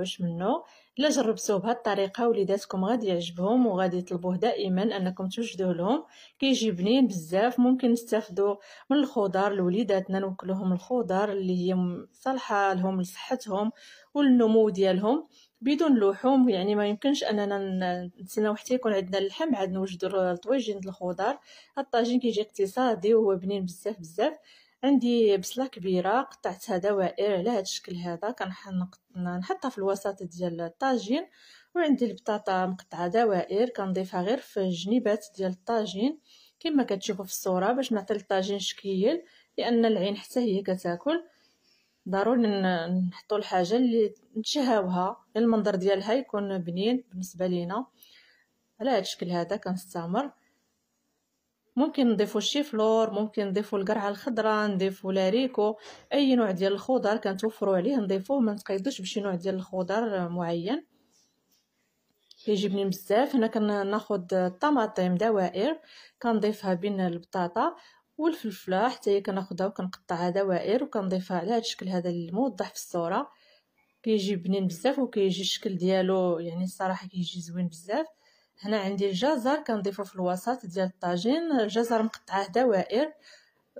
تنزعوش منه. الا جربتوه بهذه الطريقه وليداتكم غادي يعجبهم وغادي يطلبوه دائما انكم توجدوه لهم. كيجي بنين بزاف. ممكن نستافدوا من الخضر لوليداتنا، نوكلوهم الخضر اللي هي صالحه لهم لصحتهم والنمو ديالهم بدون لحوم. يعني ما يمكنش اننا نتسناو حتى يكون عندنا اللحم عاد نوجدوا طويجين الخضر. الطاجين كيجي اقتصادي وهو بنين بزاف بزاف. عندي بصله كبيره قطعتها دوائر على هذا الشكل هذا، كنحطها في الوسط ديال الطاجين. وعندي البطاطا مقطعه دوائر كنضيفها غير في الجنيبات ديال الطاجين كما كتشوفوا في الصوره باش نعطي الطاجين شكيل، لان العين حتى هي كتاكل. ضروري نحطوا الحاجه اللي نتشهاوها المنظر ديالها يكون بنين بالنسبه لينا. على هذا الشكل هذا كنستمر. ممكن نضيفوا الشيفلور، ممكن نضيفوا القرعه الخضراء، نضيفوا لاريكو، اي نوع ديال الخضر كنتوفروا عليه نضيفوه، ما نتقيدوش بشي نوع ديال الخضر معين. كيجي بنين بزاف. هنا كناخذ الطماطم دوائر كنضيفها بين البطاطا والفلفله حتى هي كناخذها وكنقطعها دوائر وكنضيفها على هذا الشكل هذا الموضح في الصوره. كيجي بنين بزاف وكيجي الشكل ديالو يعني الصراحه كيجي زوين بزاف. هنا عندي الجزر كنضيفه في الوسط ديال الطاجين. الجزر مقطعه دوائر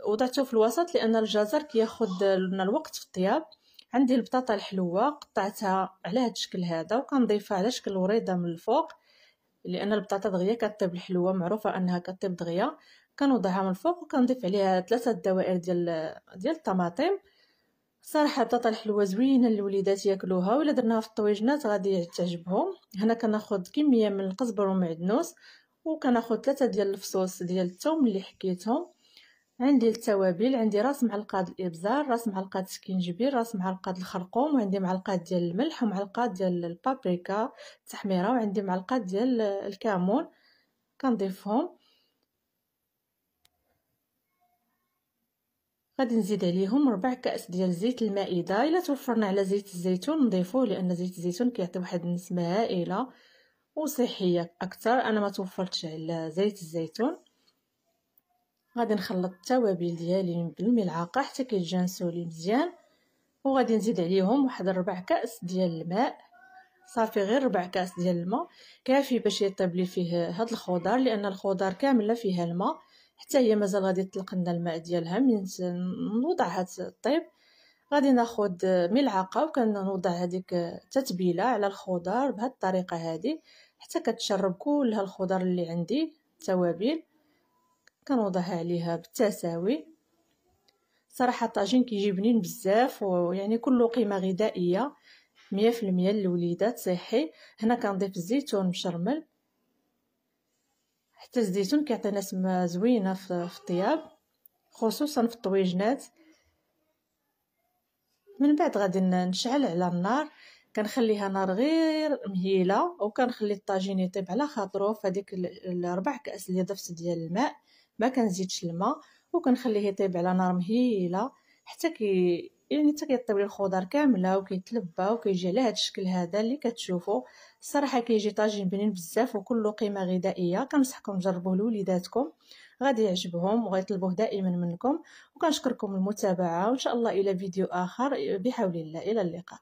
وضعته في الوسط لان الجزر كياخذ لنا الوقت في الطياب. عندي البطاطا الحلوه قطعتها على هذا الشكل هذا وكنضيفها على شكل وريضه من الفوق، لان البطاطا دغيا كطيب الحلوه معروفه انها كطيب دغيا. كنوضعها من الفوق وكنضيف عليها 3 دوائر ديال الطماطم. صراحه البطاطا الحلوه زوينه للوليدات ياكلوها، ولا درناها في الطويجنات غادي تعجبهم. هنا كناخذ كميه من القزبر والمعدنوس وكناخذ 3 ديال الفصوص ديال الثوم اللي حكيتهم. عندي التوابل، عندي راس معلقه الابزار، راس معلقه السكينجبير، راس معلقه الخرقوم، وعندي معلقه ديال الملح ومعلقه ديال البابريكا التحميره، وعندي معلقه ديال الكمون كنضيفهم. غادي نزيد عليهم 4 كأس ديال زيت المائده. الا توفرنا على زيت الزيتون نضيفوه، لان زيت الزيتون كيعطي واحد النسمه هائله وصحيه اكثر. انا ما توفرتش على زيت الزيتون. غادي نخلط التوابل ديالي بالملعقه حتى كيتجانسوا لي مزيان، وغادي نزيد عليهم واحد 4 كأس ديال الماء. صافي غير 4 كأس ديال الماء كافي باش يطيب لي فيه هاد الخضر، لان الخضر كامله فيها الماء حتى هي مازال غادي تطلق لنا الماء ديالها من نوضعها تطيب. غادي ناخذ ملعقه وكنوضع هذيك التتبيله على الخضر بهذه الطريقه هذه حتى كتشرب كلها الخضر اللي عندي التوابل. كنوضعها عليها بالتساوي. صراحه الطاجين كيجي بنين بزاف ويعني كله قيمه غذائيه 100% للوليدات صحي. هنا كنضيف الزيتون مشرمل، حتى الزيتون كيعطينا سمه زوينه في الطياب خصوصا في الطويجنات. من بعد غادي نشعل على النار، كنخليها نار غير مهيله وكنخلي الطاجين يطيب على خاطرو في هذيك 4 كأس اللي ضفت ديال الماء. ما كنزيدش الماء وكنخليه يطيب على نار مهيله حتى حتى كيطيب لي الخضر كامله وكيتلبى وكيجي على هذا الشكل هذا اللي كتشوفوا. الصراحه كيجي طاجين بنين بزاف وكله قيمه غذائيه. كنصحكم تجربوه لوليداتكم غادي يعجبهم وغيطلبوه دائما منكم. وكنشكركم المتابعه وان شاء الله الى فيديو اخر بحول الله. الى اللقاء.